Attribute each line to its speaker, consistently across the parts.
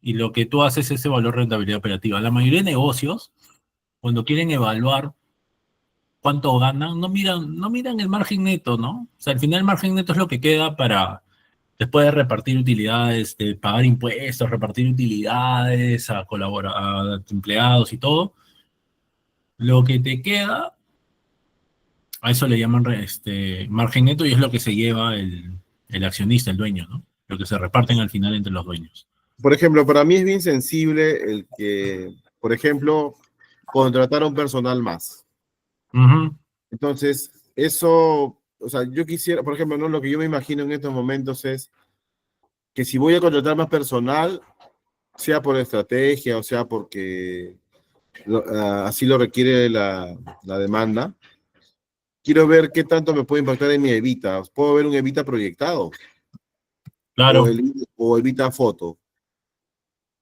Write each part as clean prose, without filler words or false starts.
Speaker 1: y lo que tú haces es evaluar rentabilidad operativa. La mayoría de negocios, cuando quieren evaluar cuánto ganan, no miran el margen neto, ¿no? O sea, al final el margen neto es lo que queda para, después de repartir utilidades, de pagar impuestos, repartir utilidades a empleados y todo, lo que te queda, a eso le llaman margen neto y es lo que se lleva el accionista, el dueño, ¿no? Lo que se reparten al final entre los dueños.
Speaker 2: Por ejemplo, para mí es bien sensible el que, por ejemplo, contratar a un personal más.
Speaker 1: Ujú.
Speaker 2: Entonces, eso, o sea, yo quisiera, por ejemplo, ¿no? Lo que yo me imagino en estos momentos es que si voy a contratar más personal, sea por estrategia o sea porque así lo requiere la demanda, quiero ver qué tanto me puede impactar en mi evita. ¿Puedo ver un evita proyectado
Speaker 1: Claro,
Speaker 2: o evita foto?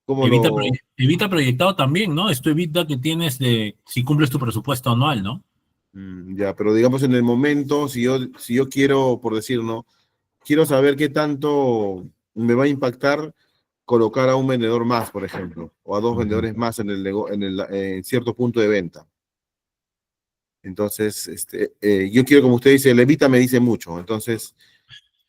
Speaker 2: ¿Cómo
Speaker 1: evita,
Speaker 2: lo...?
Speaker 1: evita proyectado también, ¿no? Es tu evita que tienes de si cumples tu presupuesto anual, ¿no?
Speaker 2: Ya, pero digamos en el momento, si yo quiero, por decir, ¿no? Quiero saber qué tanto me va a impactar colocar a un vendedor más, por ejemplo, o a dos
Speaker 1: Ujú.
Speaker 2: vendedores más en cierto punto de venta. Entonces, yo quiero, como usted dice, el Evita me dice mucho. Entonces,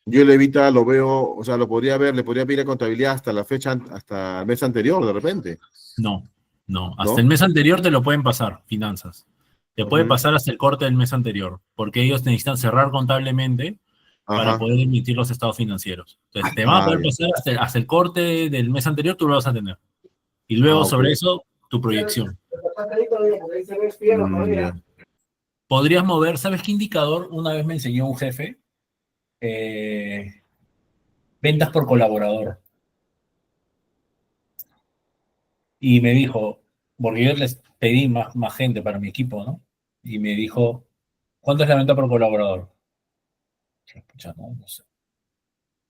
Speaker 2: yo el Evita lo veo, o sea, lo podría ver, le podría pedir a contabilidad hasta la fecha, hasta el mes anterior, de repente,
Speaker 1: No, no. Hasta el
Speaker 2: ¿no?
Speaker 1: mes anterior te lo pueden pasar, finanzas. Te puede
Speaker 2: Ujú.
Speaker 1: pasar hasta el corte del mes anterior, porque ellos necesitan cerrar contablemente para
Speaker 2: Ajá.
Speaker 1: poder emitir los estados financieros. Entonces, te van a
Speaker 2: Ah,
Speaker 1: poder
Speaker 2: ya.
Speaker 1: pasar hasta el corte del mes anterior, tú lo vas a tener. Y luego
Speaker 2: Ah, ok.
Speaker 1: sobre eso, tu proyección.
Speaker 2: Ya.
Speaker 1: Podrías mover, ¿sabes qué indicador? Una vez me enseñó un jefe, eh, ventas por colaborador. Y me dijo, porque yo les pedí más gente para mi equipo, ¿no? Y me dijo, ¿cuánto es la venta por colaborador? Pucha, no sé.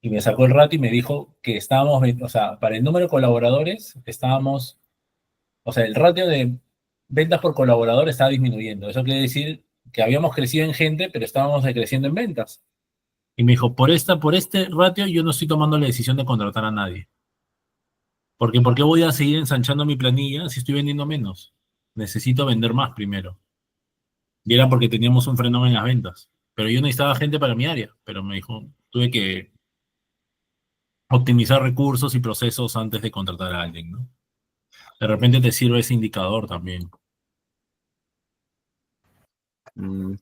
Speaker 1: Y me sacó el rato y me dijo que estábamos, o sea, para el número de colaboradores, estábamos, o sea, el ratio de ventas por colaborador estaba disminuyendo. Eso quiere decir que habíamos crecido en gente, pero estábamos decreciendo en ventas. Y me dijo, por este ratio yo no estoy tomando la decisión de contratar a nadie. Porque ¿por qué voy a seguir ensanchando mi planilla si estoy vendiendo menos? Necesito vender más primero. Y era porque teníamos un frenón en las ventas. Pero yo necesitaba gente para mi área. Pero me dijo, tuve que optimizar recursos y procesos antes de contratar a alguien, ¿no? De repente te sirve ese indicador también.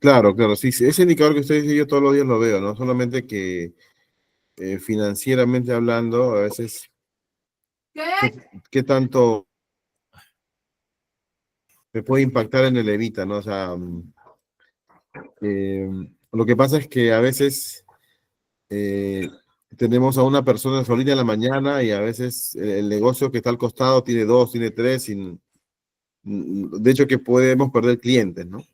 Speaker 2: Claro, claro, sí, sí, ese indicador que usted dice yo todos los días lo veo, ¿no? Solamente que financieramente hablando, a veces, ¿qué tanto me puede impactar en el Evita, ¿no? O sea, eh, lo que pasa es que a veces eh, tenemos a una persona solita en la mañana y a veces el negocio que está al costado tiene dos, tiene tres, de hecho que podemos perder clientes, ¿no?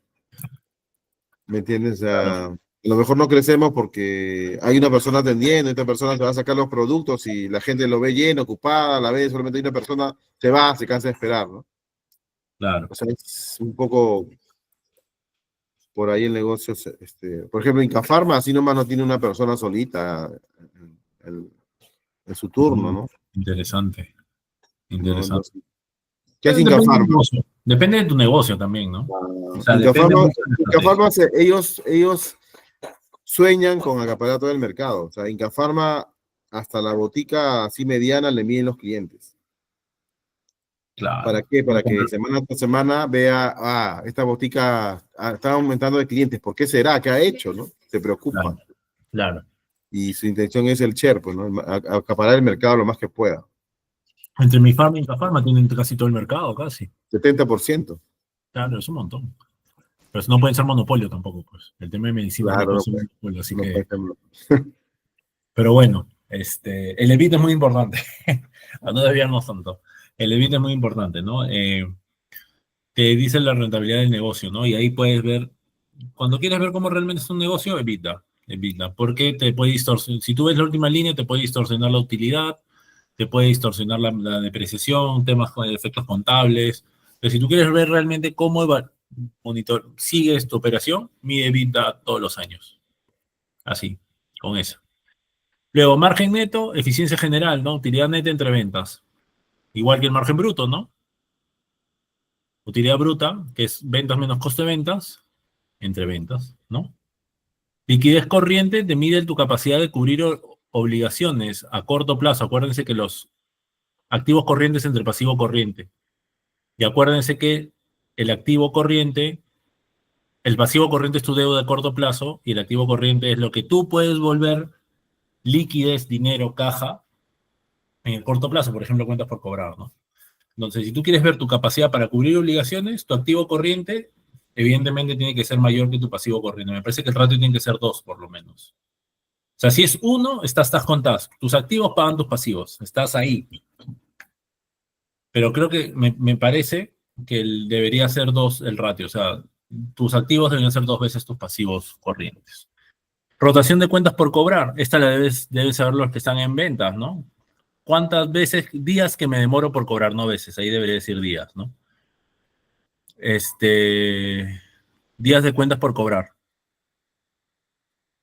Speaker 2: ¿Me entiendes? O
Speaker 1: Claro,
Speaker 2: sea, a lo mejor no crecemos porque hay una persona atendiendo, esta persona se va a sacar los productos y la gente lo ve lleno, ocupada, a la vez solamente hay una persona, se va, se cansa de esperar, ¿no?
Speaker 1: claro.
Speaker 2: O sea, es un poco por ahí el negocio, por ejemplo, Incafarma, así nomás no tiene una persona solita en, en su turno,
Speaker 1: Mm,
Speaker 2: ¿no?
Speaker 1: interesante,
Speaker 2: ¿No?
Speaker 1: interesante.
Speaker 2: Entonces, ¿qué hace
Speaker 1: Depende del
Speaker 2: Incafarma?
Speaker 1: negocio. Depende de tu negocio también, ¿no? O sea, depende
Speaker 2: Incafarma,
Speaker 1: mucho de la estrategia.
Speaker 2: Incafarma ellos sueñan con acaparar todo el mercado. O sea, Incafarma hasta la botica así mediana le miden los clientes. ¿Para
Speaker 1: Claro.
Speaker 2: qué?
Speaker 1: Puede
Speaker 2: Para que
Speaker 1: comprar.
Speaker 2: semana tras semana vea, esta botica está aumentando de clientes. ¿Por qué será? ¿Qué ha hecho? ¿No? Se
Speaker 1: Claro,
Speaker 2: preocupa.
Speaker 1: claro.
Speaker 2: Y su intención es el share, pues, ¿no? Acaparar el mercado lo más que pueda.
Speaker 1: Entre mi farma y Incafarma tienen casi todo el mercado, casi.
Speaker 2: 70%.
Speaker 1: Claro, es un montón. Pero eso no pueden ser monopolio tampoco, pues. El tema de medicinas no
Speaker 2: Claro,
Speaker 1: puede
Speaker 2: no
Speaker 1: ser
Speaker 2: puede,
Speaker 1: monopolio, así
Speaker 2: no puede
Speaker 1: que.
Speaker 2: ser.
Speaker 1: Pero bueno, el EBIT es muy importante. No desviarnos tanto. El EBIT es muy importante, ¿no? Te dice la rentabilidad del negocio, ¿no? Y ahí puedes ver, cuando quieres ver cómo realmente es un negocio, EBITDA. EBITDA. Porque te puede distorsionar, si tú ves la última línea, te puede distorsionar la utilidad, te puede distorsionar la depreciación, temas con efectos contables. Pero si tú quieres ver realmente cómo sigues tu operación, mide EBITDA todos los años. Así, con eso. Luego, margen neto, eficiencia general, ¿no? Utilidad neta entre ventas. Igual que el margen bruto, ¿no? Utilidad bruta, que es ventas menos coste de ventas, entre ventas, ¿no? Liquidez corriente te mide tu capacidad de cubrir obligaciones a corto plazo. Acuérdense que los activos corrientes entre pasivo corriente. Y acuérdense que el activo corriente, el pasivo corriente es tu deuda de corto plazo y el activo corriente es lo que tú puedes volver liquidez, dinero, caja en el corto plazo, por ejemplo, cuentas por cobrar, ¿no? Entonces, si tú quieres ver tu capacidad para cubrir obligaciones, tu activo corriente evidentemente tiene que ser mayor que tu pasivo corriente. Me parece que el ratio tiene que ser 2 por lo menos. O sea, si es 1, estás contadas. Tus activos pagan tus pasivos. Estás ahí. Pero creo que me parece que debería ser 2 el ratio. O sea, tus activos deberían ser 2 veces tus pasivos corrientes. Rotación de cuentas por cobrar. Esta la debes saber los que están en ventas, ¿no? ¿Cuántas veces, días que me demoro por cobrar? No veces, ahí debería decir días, ¿no? Días de cuentas por cobrar.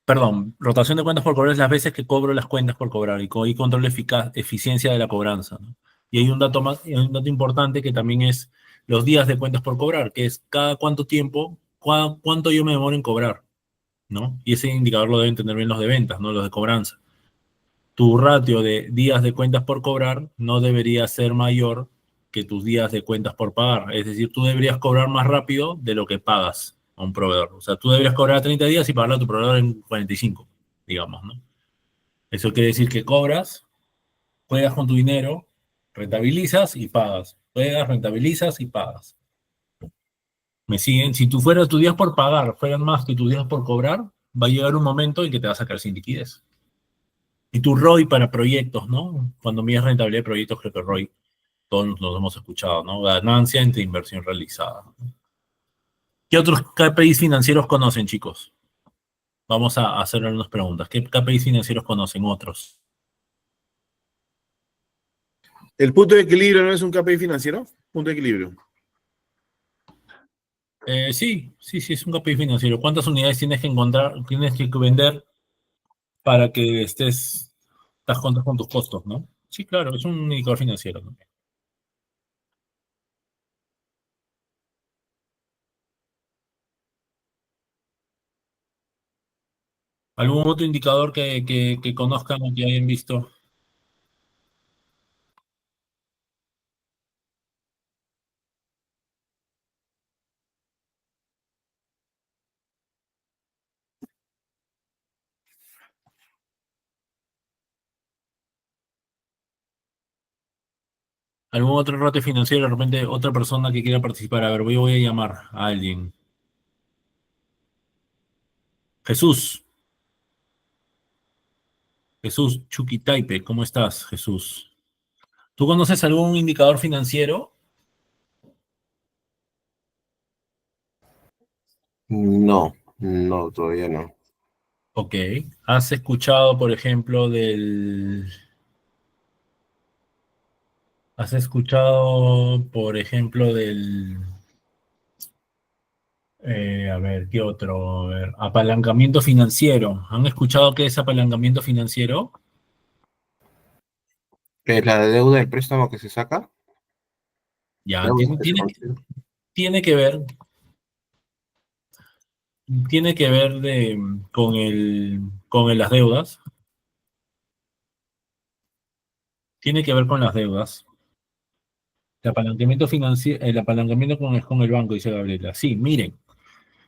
Speaker 1: Perdón, rotación de cuentas por cobrar es las veces que cobro las cuentas por cobrar y controlo eficiencia de la cobranza, ¿no? Y hay un dato hay un dato importante que también es los días de cuentas por cobrar, que es cada cuánto tiempo, cuánto yo me demoro en cobrar, ¿no? Y ese indicador lo deben tener bien los de ventas, no los de cobranza. Tu ratio de días de cuentas por cobrar no debería ser mayor que tus días de cuentas por pagar. Es decir, tú deberías cobrar más rápido de lo que pagas a un proveedor. O sea, tú deberías cobrar 30 días y pagarle a tu proveedor en 45, digamos, ¿no? Eso quiere decir que cobras, juegas con tu dinero, rentabilizas y pagas. Juegas, rentabilizas y pagas. ¿Me siguen? Si tú fueras tus días por pagar, fueran más que tus días por cobrar, va a llegar un momento en que te vas a quedar sin liquidez. Y tu ROI para proyectos, ¿no? Cuando mides rentabilidad de proyectos, creo que ROI, todos los hemos escuchado, ¿no? Ganancia entre inversión realizada. ¿Qué otros KPIs financieros conocen, chicos? Vamos a hacer unas preguntas. ¿Qué KPIs financieros conocen otros?
Speaker 2: ¿El punto de equilibrio no es un KPI financiero? Punto de equilibrio.
Speaker 1: Sí, es un KPI financiero. ¿Cuántas unidades tienes que encontrar, tienes que vender para que estás contas con tus costos, ¿no? Sí, claro, es un indicador financiero también. ¿Algún otro indicador que conozcan o que hayan visto? ¿Algún otro rate financiero? De repente, otra persona que quiera participar. A ver, voy a llamar a alguien. Jesús. Jesús Chuquitaipe, ¿cómo estás, Jesús? ¿Tú conoces algún indicador financiero?
Speaker 2: No, no, todavía no.
Speaker 1: Ok. ¿Has escuchado, por ejemplo, del... ¿Has escuchado, por ejemplo, del... a ver, ¿qué otro? A ver, apalancamiento financiero. ¿Han escuchado qué es apalancamiento financiero?
Speaker 2: ¿Es la de deuda del préstamo que se saca?
Speaker 1: Ya,
Speaker 2: Deuda que se consigue.
Speaker 1: tiene que ver, las deudas. Tiene que ver con las deudas. El apalancamiento financiero, el apalancamiento con el banco, dice Gabriela. Sí, miren,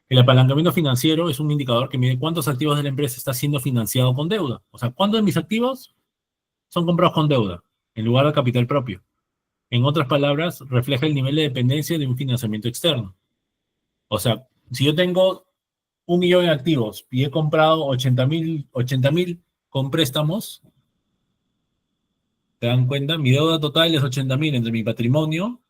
Speaker 1: el apalancamiento financiero es un indicador que mide cuántos activos de la empresa está siendo financiado con deuda. O sea, cuántos de mis activos son comprados con deuda en lugar de capital propio. En otras palabras, refleja el nivel de dependencia de un financiamiento externo. O sea, si yo tengo 1 millón de activos y he comprado 80.000 con préstamos, ¿te dan cuenta? Mi deuda total es 80.000 entre mi patrimonio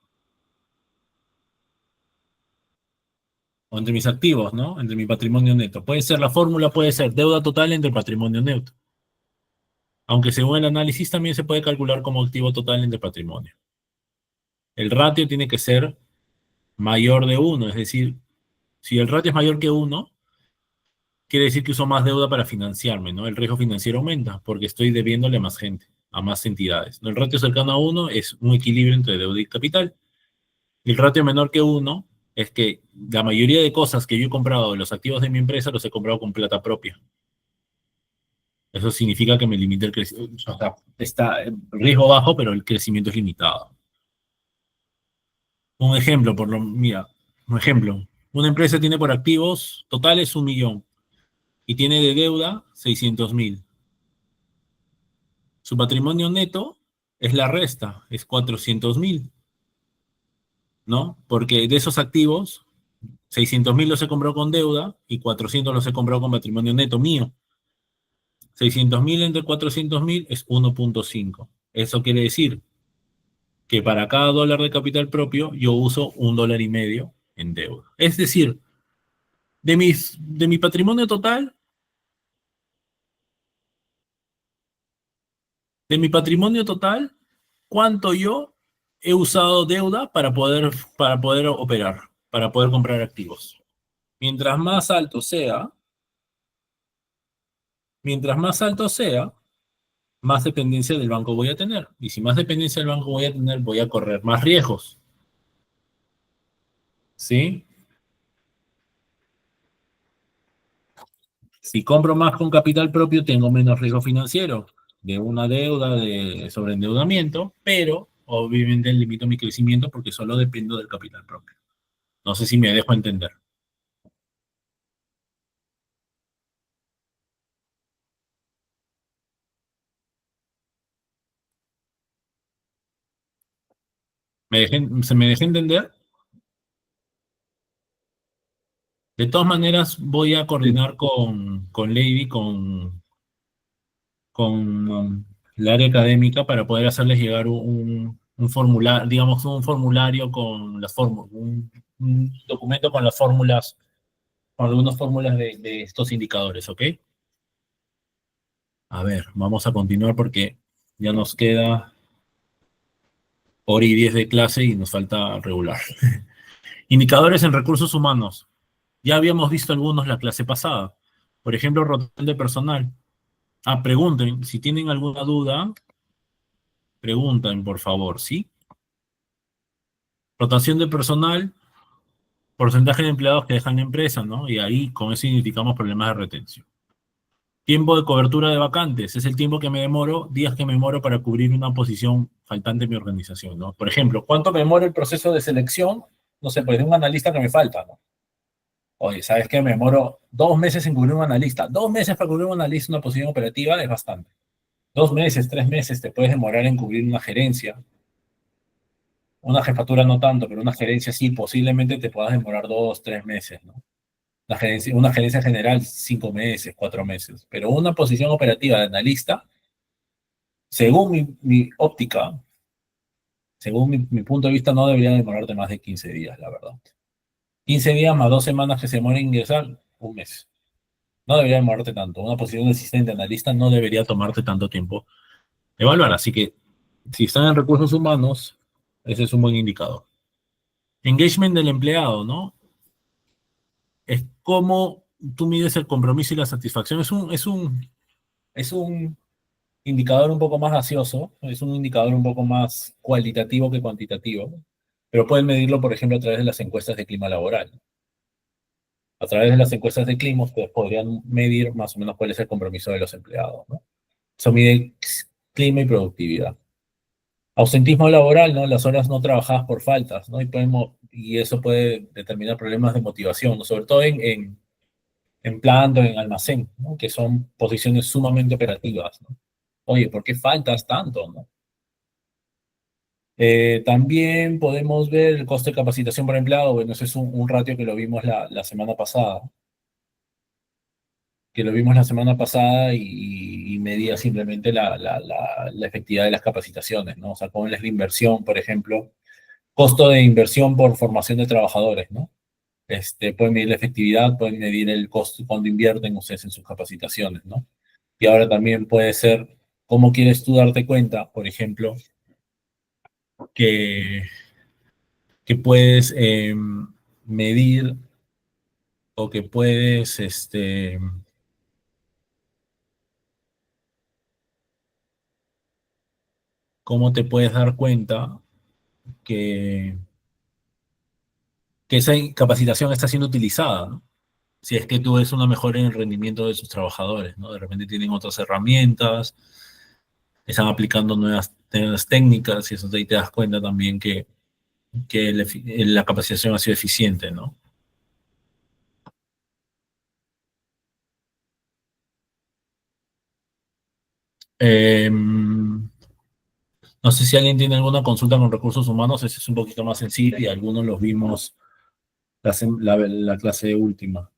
Speaker 1: o entre mis activos, ¿no? Entre mi patrimonio neto. Puede ser la fórmula, puede ser deuda total entre patrimonio neto. Aunque según el análisis también se puede calcular como activo total entre patrimonio. El ratio tiene que ser mayor de 1, es decir, si el ratio es mayor que 1, quiere decir que uso más deuda para financiarme, ¿no? El riesgo financiero aumenta porque estoy debiéndole a más gente. a más entidades. El ratio cercano a 1 es un equilibrio entre deuda y capital. Y el ratio menor que 1 es que la mayoría de cosas que yo he comprado de los activos de mi empresa los he comprado con plata propia. Eso significa que me limita el crecimiento. O sea, está en riesgo bajo, pero el crecimiento es limitado. Un ejemplo, mira, un ejemplo. Una empresa tiene por activos totales 1 millón y tiene de deuda 600.000. Su patrimonio neto es la resta, es 400.000, ¿no? Porque de esos activos, 600.000 los he comprado con deuda y 400 los he comprado con patrimonio neto mío. 600.000 entre 400.000 es 1.5. Eso quiere decir que para cada dólar de capital propio yo uso $1.50 en deuda. Es decir, de mi patrimonio total, de mi patrimonio total, ¿cuánto yo he usado deuda para poder operar, para poder comprar activos? Mientras más alto sea, mientras más alto sea, más dependencia del banco voy a tener. Y si más dependencia del banco voy a tener, voy a correr más riesgos. ¿Sí? Si compro más con capital propio, tengo menos riesgo financiero de una deuda, de sobreendeudamiento, pero obviamente limito mi crecimiento porque solo dependo del capital propio. No sé si me dejo entender. ¿Se me dejé entender? De todas maneras, voy a
Speaker 2: Sí.
Speaker 1: coordinar con Lady, con el área académica para poder hacerles llegar un formulario, digamos, un formulario con las fórmulas, un documento con las fórmulas, con algunas fórmulas de estos indicadores, ¿ok? A ver, vamos a continuar porque ya nos queda hora y 10 de clase y nos falta regular. Indicadores en recursos humanos. Ya habíamos visto algunos la clase pasada. Por ejemplo, rotación de personal. Ah, pregunten, si tienen alguna duda, pregunten, por favor, ¿sí? Rotación de personal, porcentaje de empleados que dejan la empresa, ¿no? Y ahí con eso identificamos problemas de retención. Tiempo de cobertura de vacantes, es el tiempo que me demoro, días que me demoro para cubrir una posición faltante en mi organización, ¿no? Por ejemplo, ¿cuánto me demora el proceso de selección? No sé, pues de un analista que me falta, ¿no? Oye, ¿sabes qué? Me demoro 2 meses en cubrir un analista. 2 meses para cubrir un analista, una posición operativa, es bastante. 2 meses, 3 meses te puedes demorar en cubrir una gerencia. Una jefatura no tanto, pero una gerencia sí, posiblemente te puedas demorar 2, 3 meses, ¿no? Una gerencia general, 5 meses, 4 meses. Pero una posición operativa de analista, según mi óptica, según mi punto de vista, no debería demorarte más de 15 días, la verdad. 15 días más 2 semanas que se demora en ingresar, un mes. No debería demorarte tanto. Una posición de asistente analista no debería tomarte tanto tiempo evaluar. Así que, si están en recursos humanos, ese es un buen indicador. Engagement del empleado, ¿no? Es cómo tú mides el compromiso y la satisfacción. Es un indicador un poco más gaseoso, es un indicador un poco más cualitativo que cuantitativo, pero pueden medirlo, por ejemplo, a través de las encuestas de clima laboral. A través de las encuestas de clima, ustedes podrían medir más o menos cuál es el compromiso de los empleados, ¿no? Eso mide clima y productividad. Ausentismo laboral, ¿no? Las horas no trabajadas por faltas, ¿no? Y eso puede determinar problemas de motivación, ¿no? Sobre todo en planta o en almacén, ¿no? Que son posiciones sumamente operativas, ¿no? Oye, ¿por qué faltas tanto, no? También podemos ver el coste de capacitación por empleado. Bueno, ese es un ratio que lo vimos la semana pasada, y medía simplemente la efectividad de las capacitaciones, ¿no? O sea, cómo es la inversión, por ejemplo, costo de inversión por formación de trabajadores, ¿no? Pueden medir la efectividad, pueden medir el costo cuando invierten ustedes en sus capacitaciones, ¿no? Y ahora también puede ser cómo quieres tú darte cuenta, por ejemplo, que, que puedes medir o que puedes, cómo te puedes dar cuenta que, que esa capacitación está siendo utilizada, ¿no? Si es que tú ves una mejora en el rendimiento de sus trabajadores, ¿no? De repente tienen otras herramientas, están aplicando nuevas técnicas y eso ahí te das cuenta también que la capacitación ha sido eficiente, ¿no? No sé si alguien tiene alguna consulta con recursos humanos, ese es un poquito más sencillo y algunos los vimos la clase última.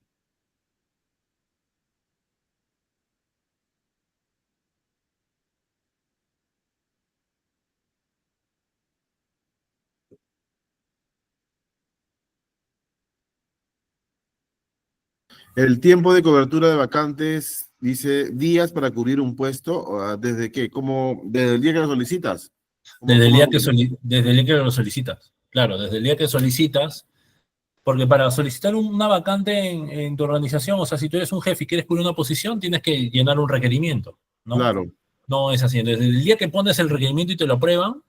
Speaker 2: El tiempo de cobertura de vacantes dice días para cubrir un puesto, ¿desde qué? ¿Cómo, desde el día que lo solicitas? ¿Cómo,
Speaker 1: Desde el
Speaker 2: cómo?
Speaker 1: día desde el día que lo solicitas. Claro, desde el día que solicitas, porque para solicitar una vacante en tu organización, o sea, si tú eres un jefe y quieres cubrir una posición, tienes que llenar un requerimiento, ¿no?
Speaker 2: Claro,
Speaker 1: No es así. Desde el día que pones el requerimiento y te lo aprueban,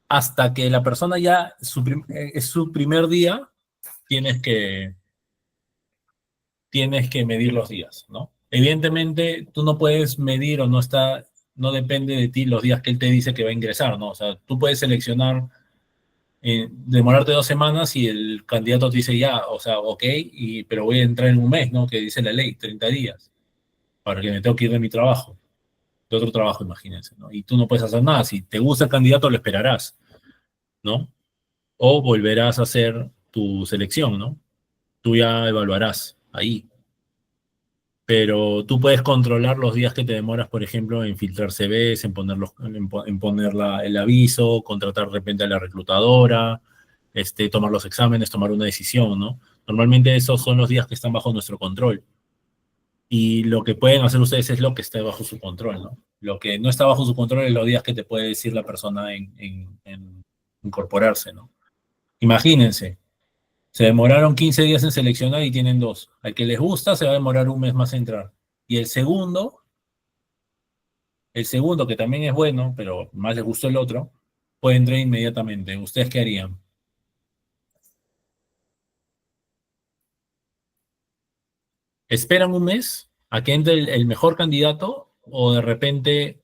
Speaker 1: hasta que la persona ya es su primer día, tienes que, tienes que medir los días, ¿no? Evidentemente, tú no puedes medir o no depende de ti los días que él te dice que va a ingresar, ¿no? O sea, tú puedes seleccionar, demorarte 2 semanas y el candidato te dice ya, o sea, ok, pero voy a entrar en un mes, ¿no? Que dice la ley, 30 días, para que me tengo que ir de mi trabajo, de otro trabajo, imagínense, ¿no? Y tú no puedes hacer nada. Si te gusta el candidato, lo esperarás, ¿no? O volverás a hacer tu selección, ¿no? Tú ya evaluarás ahí. Pero tú puedes controlar los días que te demoras, por ejemplo, en filtrar CVs, en poner el aviso, contratar de repente a la reclutadora, tomar los exámenes, tomar una decisión, ¿no? Normalmente esos son los días que están bajo nuestro control. Y lo que pueden hacer ustedes es lo que esté bajo su control, ¿no? Lo que no está bajo su control es los días que te puede decir la persona en incorporarse, ¿no? Imagínense, se demoraron 15 días en seleccionar y tienen dos. Al que les gusta se va a demorar un mes más en entrar. Y el segundo, que también es bueno, pero más les gustó el otro, puede entrar inmediatamente. ¿Ustedes qué harían? ¿Esperan un mes a que entre el mejor candidato o de repente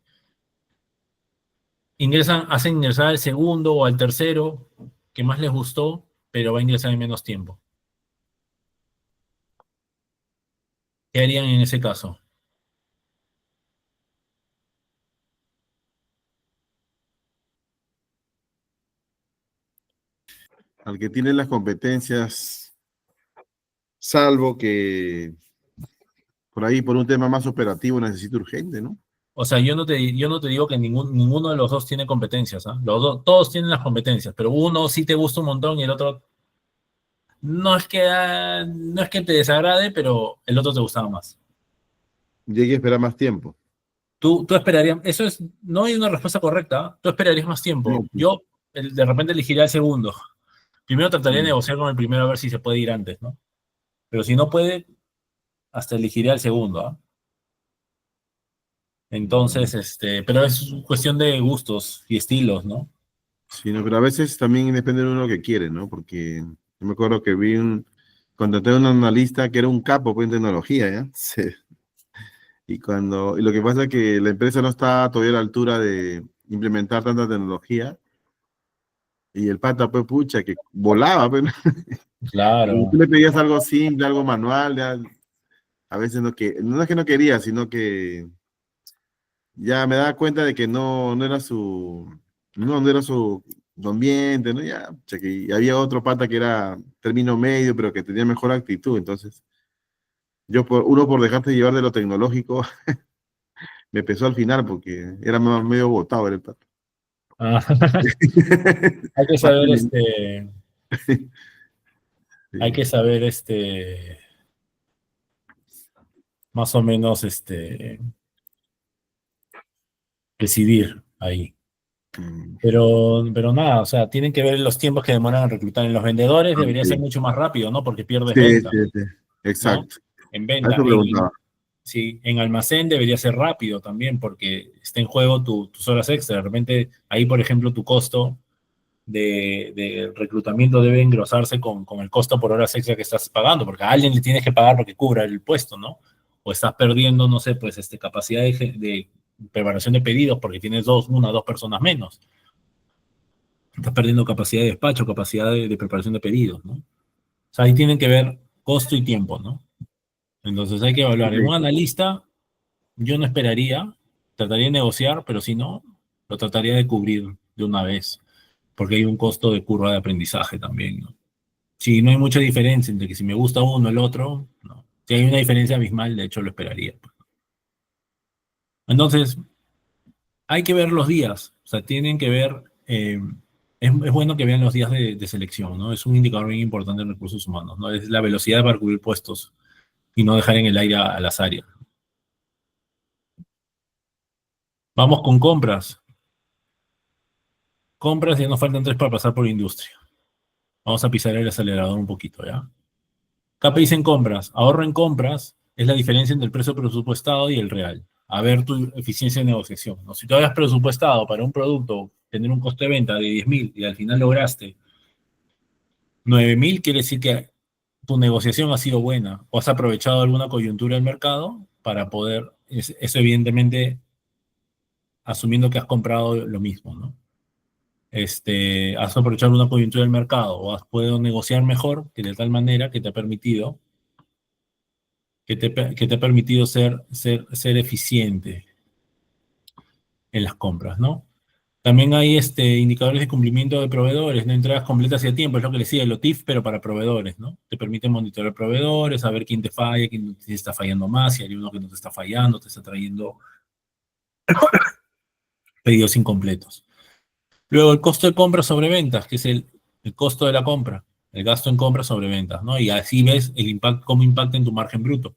Speaker 1: hacen ingresar al segundo o al tercero que más les gustó, pero va a ingresar en menos tiempo? ¿Qué harían en ese caso?
Speaker 2: al que tiene las competencias, salvo que por ahí, por un tema más operativo, necesito urgente, ¿no?
Speaker 1: O sea, yo no te digo que ninguno de los dos tiene competencias, ¿ah? Todos tienen las competencias, pero uno sí te gusta un montón y el otro no es que te desagrade, pero el otro te gustaba más.
Speaker 2: Y hay que esperar más tiempo.
Speaker 1: Tú esperarías, no hay una respuesta correcta, ¿ah? Tú esperarías más
Speaker 2: No,
Speaker 1: tiempo.
Speaker 2: pues,
Speaker 1: Yo de repente elegiría el segundo. Primero trataría de
Speaker 2: mm,
Speaker 1: negociar con el primero a ver si se puede ir antes, ¿no? Pero si no puede, hasta elegiría el segundo, ¿ah?
Speaker 2: mm,
Speaker 1: Entonces, pero es cuestión de gustos y estilos, ¿no?
Speaker 2: sí, no, pero a veces también depende de uno lo que quiere, ¿no? Porque yo me acuerdo que contraté a un analista que era un capo pues, en tecnología, ¿ya? Sí. Y lo que pasa es que la empresa no está todavía a la altura de implementar tanta tecnología, y el pata, pues, pucha, que volaba, pues, ¿no? Y tú
Speaker 1: Claro.
Speaker 2: le pedías algo simple, algo manual, ya, a veces no es que no quería, sino que ya me daba cuenta de que no era no era su ambiente, ¿no? Ya, pucha, y había otro pata que era término medio, pero que tenía mejor actitud, entonces uno por dejarse llevar de lo tecnológico, me pesó al final porque era medio botado el pata.
Speaker 1: Ah, hay que
Speaker 2: Más
Speaker 1: saber,
Speaker 2: que-
Speaker 1: hay
Speaker 2: sí.
Speaker 1: que saber, más o menos, decidir ahí.
Speaker 2: Mm,
Speaker 1: Pero nada, o sea, tienen que ver los tiempos que demoran en reclutar. En los vendedores debería ser
Speaker 2: ok.
Speaker 1: mucho más rápido, ¿no? Porque pierdes
Speaker 2: Sí,
Speaker 1: venta,
Speaker 2: sí, sí.
Speaker 1: ¿no?
Speaker 2: Exacto.
Speaker 1: En
Speaker 2: A
Speaker 1: venta.
Speaker 2: eso preguntaba.
Speaker 1: Sí, en almacén debería ser rápido también, porque está en juego tus horas extra. De repente, ahí, por ejemplo, tu costo de reclutamiento debe engrosarse con el costo por horas extra que estás pagando, porque a alguien le tienes que pagar porque cubra el puesto, ¿no? O estás perdiendo, no sé, pues capacidad de preparación de pedidos porque tienes una o dos personas menos. Estás perdiendo capacidad de despacho, capacidad de preparación de pedidos, ¿no? O sea, ahí tienen que ver costo y tiempo, ¿no? Entonces hay que evaluar. En un
Speaker 2: Ok.
Speaker 1: analista, yo no esperaría, trataría de negociar, pero si no, lo trataría de cubrir de una vez, porque hay un costo de curva de aprendizaje también, ¿no? Si no hay mucha diferencia entre que si me gusta uno, el otro, no. Si hay una diferencia abismal, de hecho lo esperaría. Entonces, hay que ver los días, o sea, tienen que ver, es bueno que vean los días de selección, ¿no? Es un indicador bien importante en recursos humanos, ¿no? Es la velocidad para cubrir puestos y no dejar en el aire a las áreas. Vamos con compras. Compras, ya nos faltan tres para pasar por industria. Vamos a pisar el acelerador un poquito, ¿ya? KPIs en compras. Ahorro en compras es la diferencia entre el precio presupuestado y el real. A ver tu eficiencia de negociación, ¿no? Si tú habías presupuestado para un producto tener un costo de venta de 10.000 y al final lograste 9.000, quiere decir que tu negociación ha sido buena o has aprovechado alguna coyuntura del mercado para poder, eso evidentemente asumiendo que has comprado lo mismo, ¿no? Has aprovechado una coyuntura del mercado o has podido negociar mejor que de tal manera que te ha permitido que te ha permitido ser eficiente en las compras, ¿no? También hay indicadores de cumplimiento de proveedores, ¿no? Entregas completas y a tiempo, es lo que decía, el OTIF, pero para proveedores, ¿no? Te permite monitorear proveedores, saber quién te falla, quién te está fallando más, si hay uno que no te está fallando, te está trayendo pedidos incompletos. Luego, el costo de compra sobre ventas, que es el costo de la compra, el gasto en compra sobre ventas, ¿no? Y así ves el impacto, cómo impacta en tu margen bruto.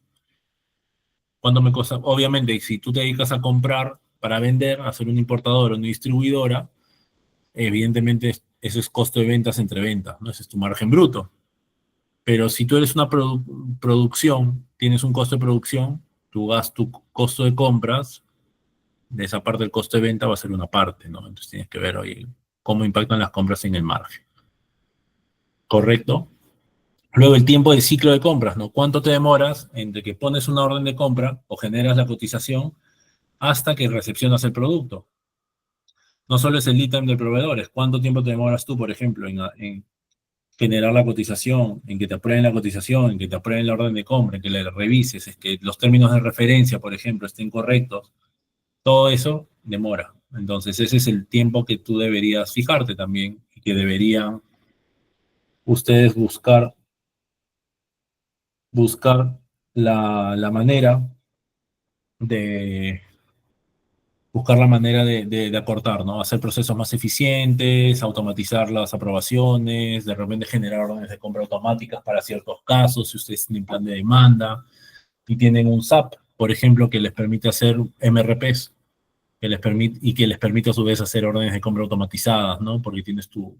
Speaker 1: Cuando me cosa, obviamente, si tú te dedicas a comprar para vender, a ser un importador o una distribuidora, evidentemente eso es costo de ventas entre ventas, ¿no? Ese es tu margen bruto. Pero si tú eres una producción, tienes un costo de producción, tu costo de compras, de esa parte del costo de venta va a ser una parte, ¿no? Entonces tienes que ver oye, cómo impactan las compras en el margen. ¿Correcto? Luego el tiempo de ciclo de compras, ¿no? ¿Cuánto te demoras entre que pones una orden de compra o generas la cotización hasta que recepcionas el producto? No solo es el lead time del proveedor, es cuánto tiempo te demoras tú, por ejemplo, en generar la cotización, en que te aprueben la cotización, en que te aprueben la orden de compra, en que la revises, es que los términos de referencia, por ejemplo, estén correctos. Todo eso demora. Entonces, ese es el tiempo que tú deberías fijarte también y que deberían ustedes buscar la manera de buscar la manera de acortar, ¿no? Hacer procesos más eficientes, automatizar las aprobaciones, de repente generar órdenes de compra automáticas para ciertos casos, si ustedes tienen plan de demanda y tienen un SAP, por ejemplo, que les permite hacer MRPs, que les permite a su vez hacer órdenes de compra automatizadas, ¿no? Porque tienes tu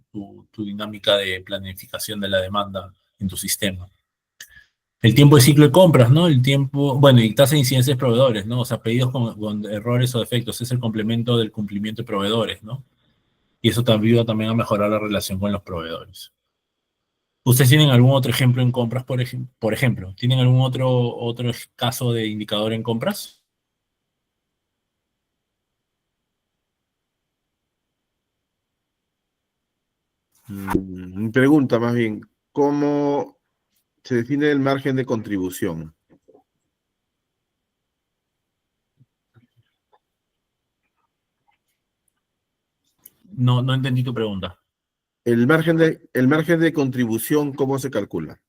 Speaker 1: dinámica de planificación de la demanda en tu sistema. El tiempo de ciclo de compras, ¿no? El tiempo, bueno, y tasa de incidencia de proveedores, ¿no? O sea, pedidos con errores o defectos, es el complemento del cumplimiento de proveedores, ¿no? Y eso te ayuda también a mejorar la relación con los proveedores. ¿Ustedes tienen algún otro ejemplo en compras, por ejemplo? ¿Tienen algún otro caso de indicador en compras?
Speaker 2: Mi pregunta más bien, ¿cómo se define el margen de contribución?
Speaker 1: No, no entendí tu pregunta.
Speaker 2: El margen de contribución, ¿cómo se calcula?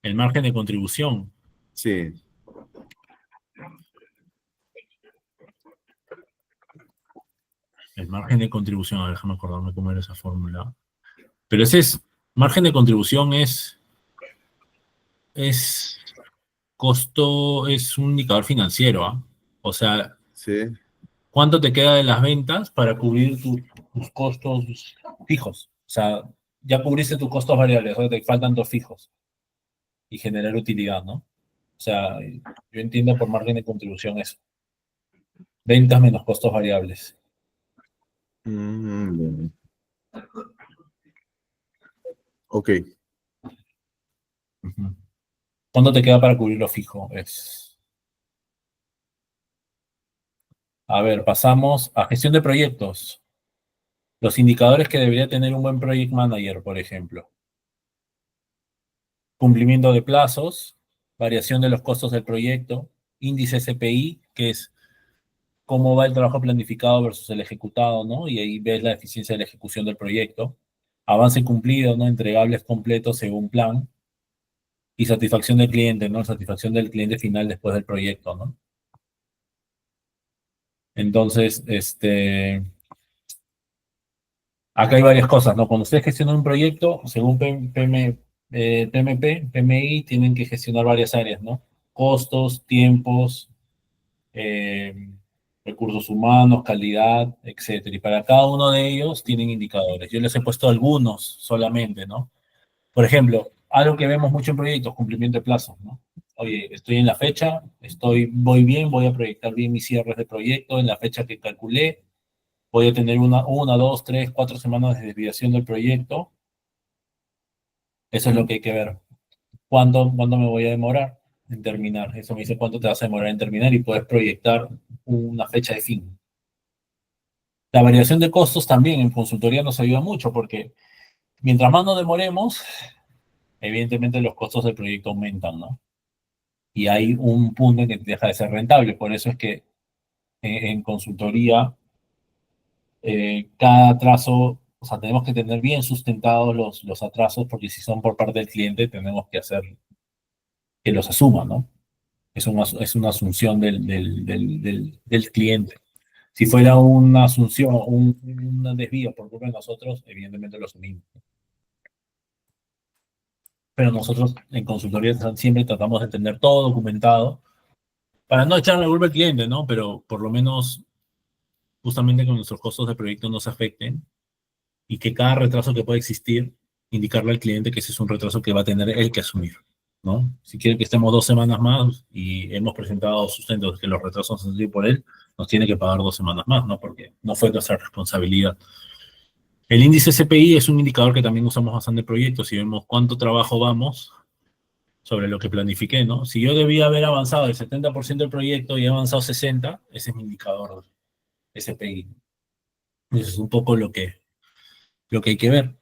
Speaker 1: El margen de contribución.
Speaker 2: Sí,
Speaker 1: El margen de contribución, a ver, déjame acordarme cómo era esa fórmula. Pero ese es, margen de contribución es costo, es un indicador financiero, ¿ah? O sea,
Speaker 2: sí.
Speaker 1: ¿cuánto te queda de las ventas para cubrir tus costos fijos? O sea, ya cubriste tus costos variables, ahora te faltan dos fijos y generar utilidad, ¿no? O sea, yo entiendo por margen de contribución eso. Ventas menos costos variables.
Speaker 2: Bueno. Ok.
Speaker 1: Ujú. ¿Cuánto te queda para cubrir lo fijo? A ver, pasamos a gestión de proyectos. Los indicadores que debería tener un buen project manager, por ejemplo. Cumplimiento de plazos, variación de los costos del proyecto, índice CPI, que es cómo va el trabajo planificado versus el ejecutado, ¿no? Y ahí ves la eficiencia de la ejecución del proyecto. Avance cumplido, ¿no? Entregables completos según plan. Y satisfacción del cliente, ¿no? Satisfacción del cliente final después del proyecto, ¿no? Entonces, acá hay varias cosas, ¿no? Cuando ustedes gestionan un proyecto, según PMP, PMI, tienen que gestionar varias áreas, ¿no? Costos, tiempos, eh, recursos humanos, calidad, etcétera. Y para cada uno de ellos tienen indicadores. Yo les he puesto algunos solamente, ¿no? Por ejemplo, algo que vemos mucho en proyectos, cumplimiento de plazos, ¿no? Oye, estoy en la fecha, voy bien, voy a proyectar bien mis cierres de proyecto en la fecha que calculé, voy a tener una, dos, tres, 4 semanas de desviación del proyecto. Eso es lo que hay que ver. ¿Cuándo me voy a demorar en terminar? Eso me dice cuánto te vas a demorar en terminar y puedes proyectar una fecha de fin. La variación de costos también en consultoría nos ayuda mucho porque mientras más nos demoremos, evidentemente los costos del proyecto aumentan, ¿no? Y hay un punto en que deja de ser rentable. Por eso es que en consultoría cada atraso, o sea, tenemos que tener bien sustentados los atrasos porque si son por parte del cliente tenemos que hacer que los asuma, ¿no? Es una asunción del cliente. Si fuera una asunción, un desvío por culpa de nosotros, evidentemente lo asumimos. Pero nosotros en consultoría siempre tratamos de tener todo documentado para no echarle la culpa al cliente, ¿no? Pero por lo menos justamente que nuestros costos de proyecto no se afecten y que cada retraso que pueda existir, indicarle al cliente que ese es un retraso que va a tener él que asumir, ¿no? Si quiere que estemos 2 semanas más y hemos presentado sustentos que los retrasos han sido por él, nos tiene que pagar 2 semanas más, ¿no? Porque no fue nuestra responsabilidad. El índice CPI es un indicador que también usamos bastante en proyectos y vemos cuánto trabajo vamos sobre lo que planifiqué, ¿no? Si yo debía haber avanzado el 70% del proyecto y he avanzado 60%, ese es mi indicador SPI. Eso es un poco lo que hay que ver.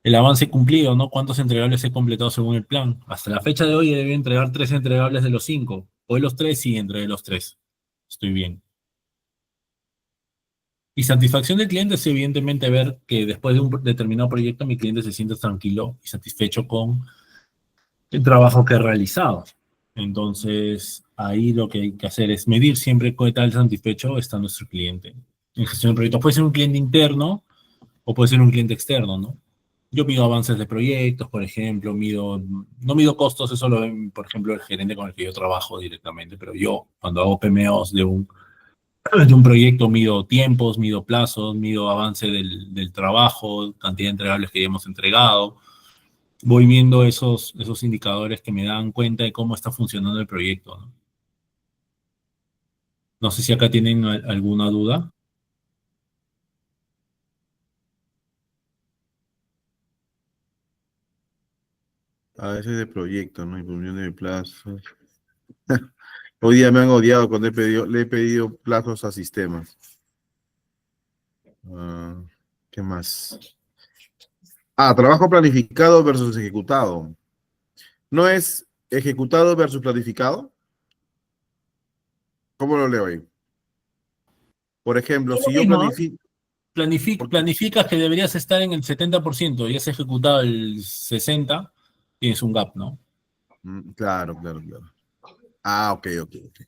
Speaker 1: El avance cumplido, ¿no? ¿Cuántos entregables he completado según el plan? Hasta la fecha de hoy debí entregar 3 entregables de los 5. Hoy los 3 y entregué los 3. Estoy bien. Y satisfacción del cliente es evidentemente ver que después de un determinado proyecto mi cliente se siente tranquilo y satisfecho con el trabajo que he realizado. Entonces, ahí lo que hay que hacer es medir siempre qué tal satisfecho está nuestro cliente. En gestión de proyectos puede ser un cliente interno o puede ser un cliente externo, ¿no? Yo mido avances de proyectos, por ejemplo, no mido costos, eso lo ve, por ejemplo, el gerente con el que yo trabajo directamente, pero yo cuando hago PMOs de un proyecto mido tiempos, mido plazos, mido avance del trabajo, cantidad de entregables que ya hemos entregado. Voy viendo esos indicadores que me dan cuenta de cómo está funcionando el proyecto, ¿no? No sé si acá tienen alguna duda.
Speaker 2: A veces de proyecto, ¿no? Inclusión de plazos. Hoy día me han odiado cuando le he pedido plazos a sistemas. Ah, ¿qué más? Trabajo planificado versus ejecutado. ¿No es ejecutado versus planificado? ¿Cómo lo leo ahí? Por ejemplo,
Speaker 1: Es lo
Speaker 2: si yo
Speaker 1: mismo, ¿no?
Speaker 2: planifico,
Speaker 1: Planificas que deberías estar en el 70% y has ejecutado el 60%, tienes un gap, ¿no?
Speaker 2: Claro, claro, claro. Ok, ok, ok.